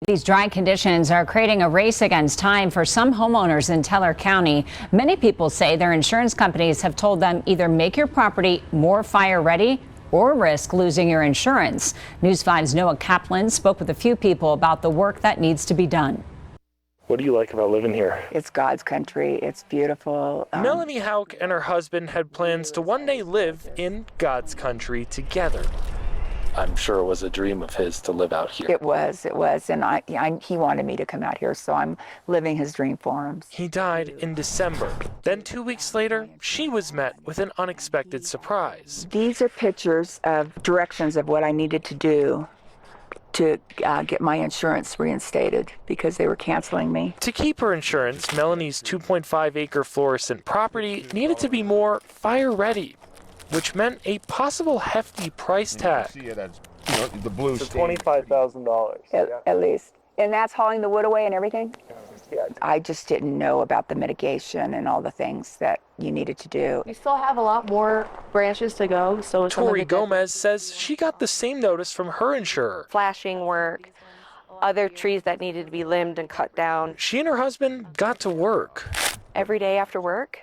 These dry conditions are creating a race against time for some homeowners in Teller County. Many people say their insurance companies have told them either make your property more fire ready or risk losing your insurance. News 5's Noah Kaplan spoke with a few people about the work that needs to be done. What do you like about living here? It's God's country. It's beautiful. Melanie Hauk and her husband had plans to one day live in God's country together. I'm sure it was a dream of his to live out here. It was, and he wanted me to come out here, so I'm living his dream for him. He died in December. Then 2 weeks later, she was met with an unexpected surprise. These are pictures of directions of what I needed to do to get my insurance reinstated because they were canceling me. To keep her insurance, Melanie's 2.5-acre fluorescent property needed to be more fire-ready, which meant a possible hefty price tag. See it as, the blue So $25,000. At least. And that's hauling the wood away and everything? Yeah. I just didn't know about the mitigation and all the things that you needed to do. We still have a lot more branches to go. So Tori Gomez says she got the same notice from her insurer. Flashing work, other trees that needed to be limbed and cut down. She and her husband got to work. Every day after work,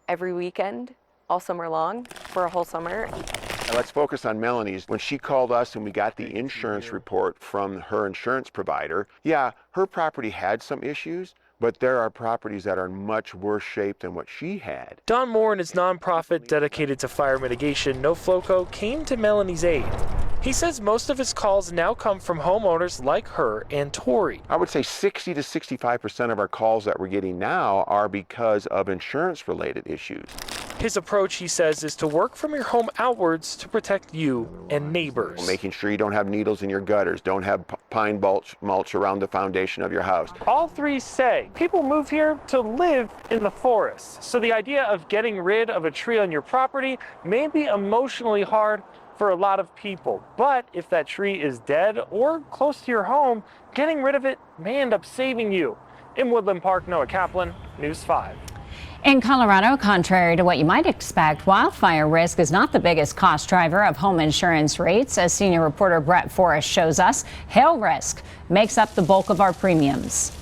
every weekend, all summer long, for a whole summer. Now let's focus on Melanie's. When she called us and we got the insurance report from her insurance provider, yeah, her property had some issues, but there are properties that are in much worse shape than what she had. Don Moore and his nonprofit dedicated to fire mitigation, No Floco, came to Melanie's aid. He says most of his calls now come from homeowners like her and Tori. I would say 60 to 65% of our calls that we're getting now are because of insurance-related issues. His approach, he says, is to work from your home outwards to protect you and neighbors. Making sure you don't have needles in your gutters, don't have pine mulch around the foundation of your house. All three say people move here to live in the forest. So the idea of getting rid of a tree on your property may be emotionally hard for a lot of people. But if that tree is dead or close to your home, getting rid of it may end up saving you. In Woodland Park, Noah Kaplan, News 5. In Colorado, contrary to what you might expect, wildfire risk is not the biggest cost driver of home insurance rates. As senior reporter Brett Forrest shows us, hail risk makes up the bulk of our premiums.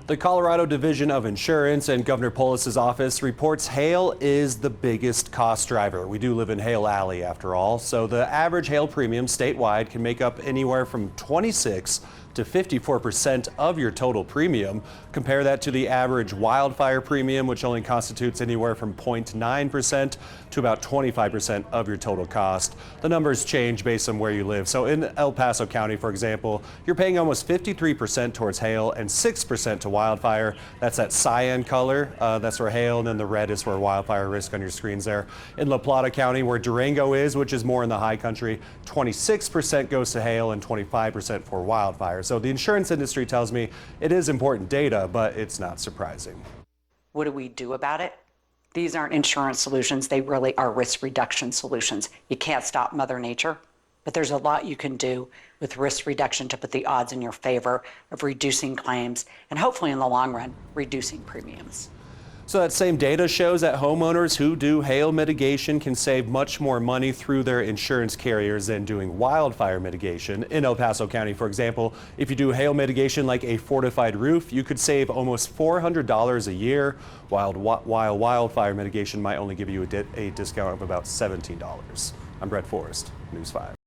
The Colorado Division of Insurance and Governor Polis's office reports hail is the biggest cost driver. We do live in Hail Alley after all, so the average hail premium statewide can make up anywhere from 26 to 54% of your total premium. Compare that to the average wildfire premium, which only constitutes anywhere from 0.9% to about 25% of your total cost. The numbers change based on where you live. So in El Paso County, for example, you're paying almost 53% towards hail and 6% to wildfire. That's that cyan color, that's for hail, and then the red is for wildfire risk on your screens there. In La Plata County, where Durango is, which is more in the high country, 26% goes to hail and 25% for wildfire. So the insurance industry tells me it is important data, but it's not surprising. What do we do about it? These aren't insurance solutions. They really are risk reduction solutions. You can't stop Mother Nature, but there's a lot you can do with risk reduction to put the odds in your favor of reducing claims and hopefully in the long run, reducing premiums. So that same data shows that homeowners who do hail mitigation can save much more money through their insurance carriers than doing wildfire mitigation. In El Paso County, for example, if you do hail mitigation like a fortified roof, you could save almost $400 a year, while wildfire mitigation might only give you a discount of about $17. I'm Brett Forrest, News 5.